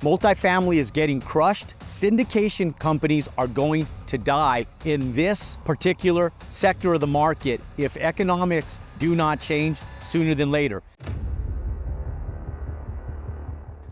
Multifamily is getting crushed. Syndication companies are going to die in this particular sector of the market if economics do not change sooner than later.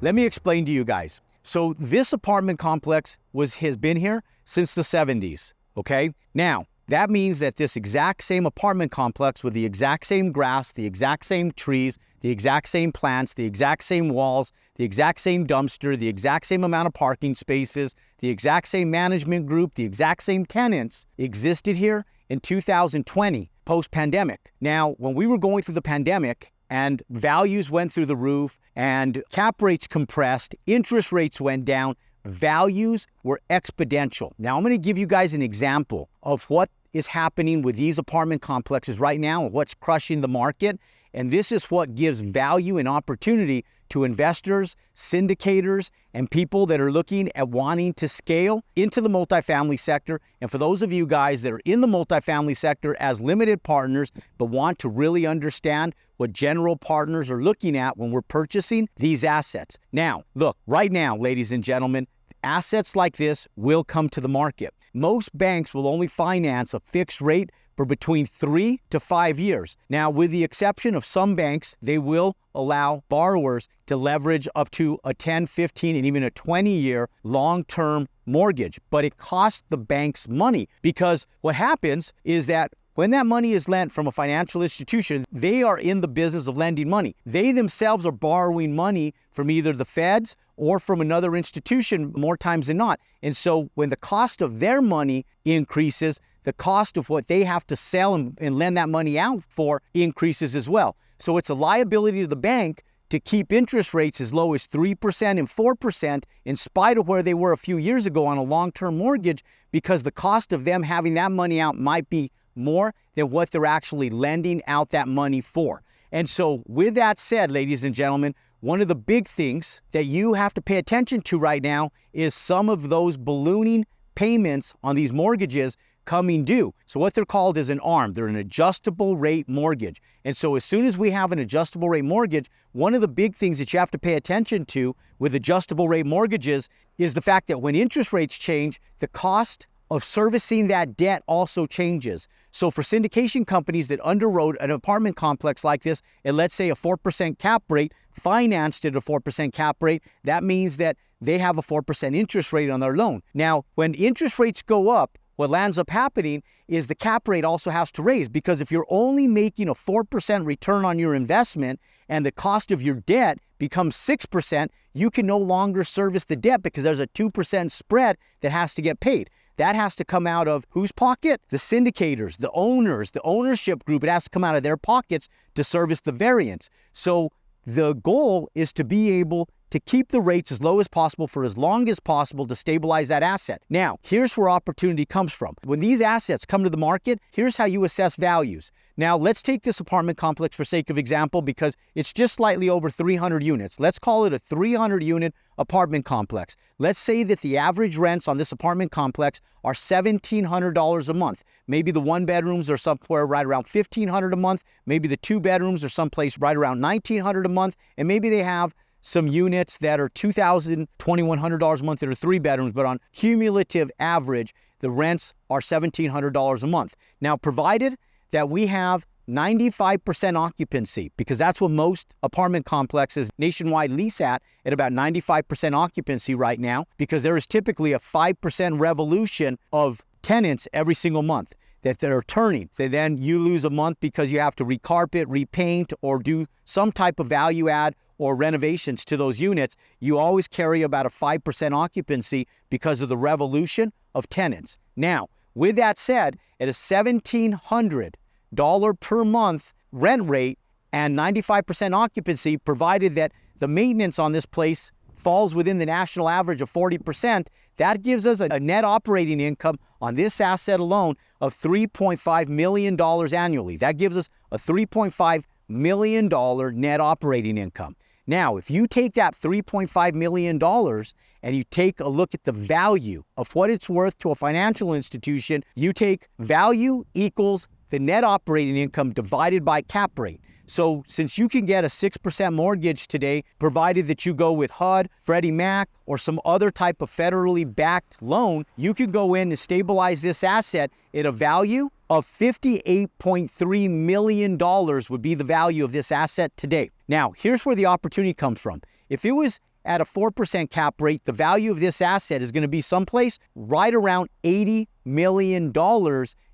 Let me explain to you guys. So this apartment complex has been here since the 70s, okay? Now, that means that this exact same apartment complex with the exact same grass, the exact same trees, the exact same plants, the exact same walls, the exact same dumpster, the exact same amount of parking spaces, the exact same management group, the exact same tenants existed here in 2020, post-pandemic. Now, when we were going through the pandemic and values went through the roof and cap rates compressed, interest rates went down, values were exponential. Now, I'm going to give you guys an example of what is happening with these apartment complexes right now and what's crushing the market. And this is what gives value and opportunity to investors, syndicators, and people that are looking at wanting to scale into the multifamily sector. And for those of you guys that are in the multifamily sector as limited partners, but want to really understand what general partners are looking at when we're purchasing these assets. Now, look, right now, ladies and gentlemen, assets like this will come to the market. Most banks will only finance a fixed rate for between 3 to 5 years. Now, with the exception of some banks, they will allow borrowers to leverage up to a 10, 15, and even a 20-year long-term mortgage. But it costs the banks money because what happens is that when that money is lent from a financial institution, they are in the business of lending money. They themselves are borrowing money from either the feds or from another institution more times than not. And so when the cost of their money increases, the cost of what they have to sell and lend that money out for increases as well. So it's a liability to the bank to keep interest rates as low as 3% and 4% in spite of where they were a few years ago on a long-term mortgage, because the cost of them having that money out might be more than what they're actually lending out that money for. And so with that said, ladies and gentlemen, one of the big things that you have to pay attention to right now is some of those ballooning payments on these mortgages coming due. So what they're called is an ARM. They're an adjustable rate mortgage. And so as soon as we have an adjustable rate mortgage, one of the big things that you have to pay attention to with adjustable rate mortgages is the fact that when interest rates change, the cost of servicing that debt also changes. So for syndication companies that underwrote an apartment complex like this at, let's say, a 4% cap rate, financed at a 4% cap rate, that means that they have a 4% interest rate on their loan. Now, when interest rates go up, what ends up happening is the cap rate also has to raise, because if you're only making a 4% return on your investment and the cost of your debt becomes 6%, you can no longer service the debt because there's a 2% spread that has to get paid. That has to come out of whose pocket? The syndicators, the owners, the ownership group. It has to come out of their pockets to service the variance. So the goal is to be able to keep the rates as low as possible for as long as possible to stabilize that asset. Now, here's where opportunity comes from. When these assets come to the market, here's how you assess values. Now, let's take this apartment complex for sake of example because it's just slightly over 300 units. Let's call it a 300-unit apartment complex. Let's say that the average rents on this apartment complex are $1,700 a month. Maybe the one bedrooms are somewhere right around $1,500 a month. Maybe the two bedrooms are someplace right around $1,900 a month. And maybe they have some units that are $2,000, $2,100 a month that are three bedrooms, but on cumulative average, the rents are $1,700 a month. Now, provided that we have 95% occupancy, because that's what most apartment complexes nationwide lease at about 95% occupancy right now, because there is typically a 5% revolution of tenants every single month that they're turning. Then you lose a month because you have to recarpet, repaint, or do some type of value add or renovations to those units. You always carry about a 5% occupancy because of the revolution of tenants. Now, with that said, at a $1,700 per month rent rate and 95% occupancy, provided that the maintenance on this place falls within the national average of 40%, that gives us a net operating income on this asset alone of $3.5 million annually. That gives us a $3.5 million net operating income. Now, if you take that $3.5 million and you take a look at the value of what it's worth to a financial institution, you take value equals the net operating income divided by cap rate. So since you can get a 6% mortgage today, provided that you go with HUD, Freddie Mac, or some other type of federally backed loan, you can go in and stabilize this asset at a value of $58.3 million would be the value of this asset today. Now, here's where the opportunity comes from. If it was at a 4% cap rate, the value of this asset is going to be someplace right around $80 million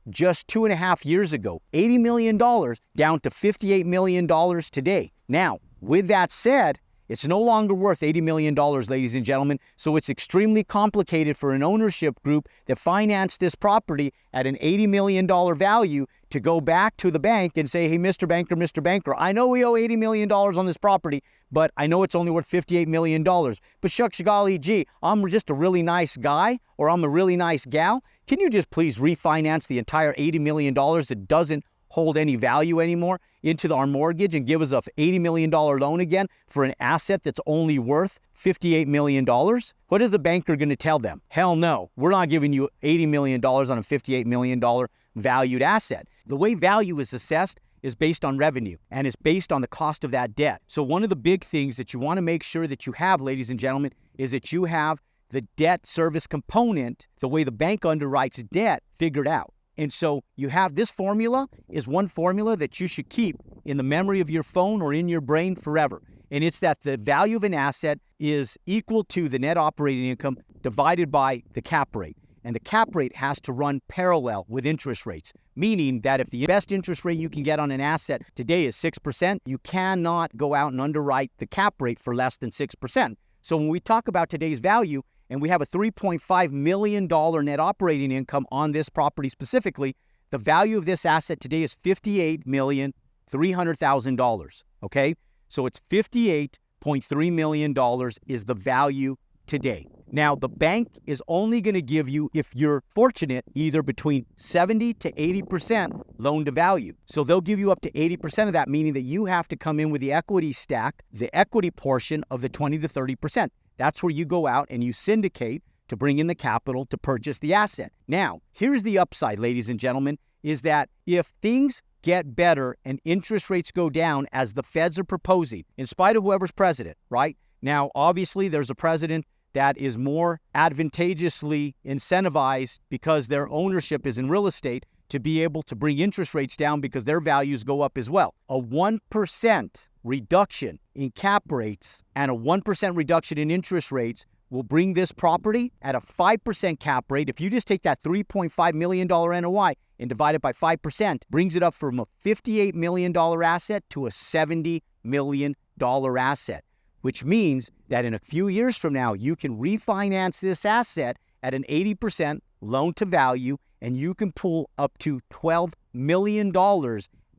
just 2.5 years ago. $80 million down to $58 million today. Now, with that said, it's no longer worth $80 million, ladies and gentlemen, so it's extremely complicated for an ownership group that financed this property at an $80 million value to go back to the bank and say, hey, Mr. Banker, I know we owe $80 million on this property, but I know it's only worth $58 million. But shucks, golly gee, I'm just a really nice guy, or I'm a really nice gal. Can you just please refinance the entire $80 million that doesn't hold any value anymore into our mortgage and give us a $80 million loan again for an asset that's only worth $58 million? What is the banker going to tell them? Hell no, we're not giving you $80 million on a $58 million valued asset. The way value is assessed is based on revenue, and it's based on the cost of that debt. So one of the big things that you want to make sure that you have, ladies and gentlemen, is that you have the debt service component, the way the bank underwrites debt, figured out. And so you have this formula is one formula that you should keep in the memory of your phone or in your brain forever. And it's that the value of an asset is equal to the net operating income divided by the cap rate. And the cap rate has to run parallel with interest rates, meaning that if the best interest rate you can get on an asset today is 6%, you cannot go out and underwrite the cap rate for less than 6%. So when we talk about today's value, and we have a $3.5 million net operating income on this property specifically, the value of this asset today is $58,300,000, okay? So it's $58.3 million is the value today. Now, the bank is only going to give you, if you're fortunate, either between 70 to 80% loan to value. So they'll give you up to 80% of that, meaning that you have to come in with the equity stack, the equity portion of the 20 to 30%. That's where you go out and you syndicate to bring in the capital to purchase the asset. Now, here's the upside, ladies and gentlemen, is that if things get better and interest rates go down as the feds are proposing, in spite of whoever's president, right? Now, obviously, there's a president that is more advantageously incentivized because their ownership is in real estate to be able to bring interest rates down because their values go up as well. A 1% reduction in cap rates and a 1% reduction in interest rates will bring this property at a 5% cap rate. If you just take that $3.5 million NOI and divide it by 5%, brings it up from a $58 million asset to a $70 million asset, which means that in a few years from now, you can refinance this asset at an 80% loan to value, and you can pull up to $12 million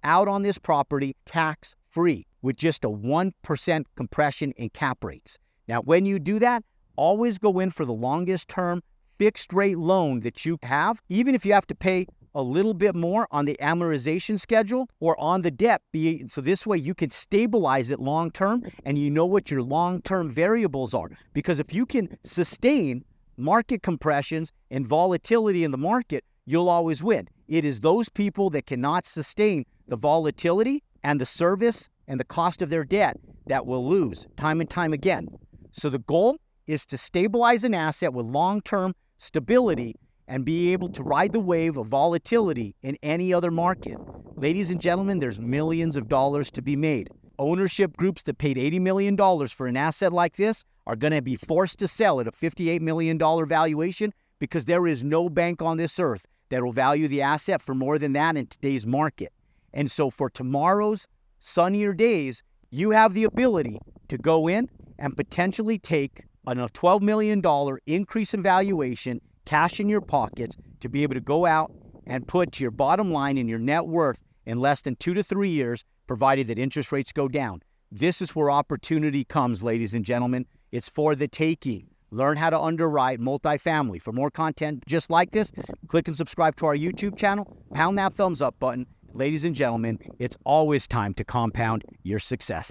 out on this property tax-free with just a 1% compression in cap rates. Now, when you do that, always go in for the longest term fixed rate loan that you have, even if you have to pay a little bit more on the amortization schedule or on the debt. So this way you can stabilize it long term and you know what your long-term variables are. Because if you can sustain market compressions and volatility in the market, you'll always win. It is those people that cannot sustain the volatility and the service and the cost of their debt that will lose time and time again. So the goal is to stabilize an asset with long-term stability and be able to ride the wave of volatility in any other market. Ladies and gentlemen, there's millions of dollars to be made. Ownership groups that paid $80 million for an asset like this are going to be forced to sell at a $58 million valuation because there is no bank on this earth that will value the asset for more than that in today's market. And so for tomorrow's sunnier days, you have the ability to go in and potentially take a $12 million increase in valuation, cash in your pockets, to be able to go out and put your bottom line and your net worth in less than 2 to 3 years, provided that interest rates go down. This is where opportunity comes, ladies and gentlemen. It's for the taking. Learn how to underwrite multifamily. For more content just like this, click and subscribe to our YouTube channel. Pound that thumbs up button. Ladies and gentlemen, it's always time to compound your success.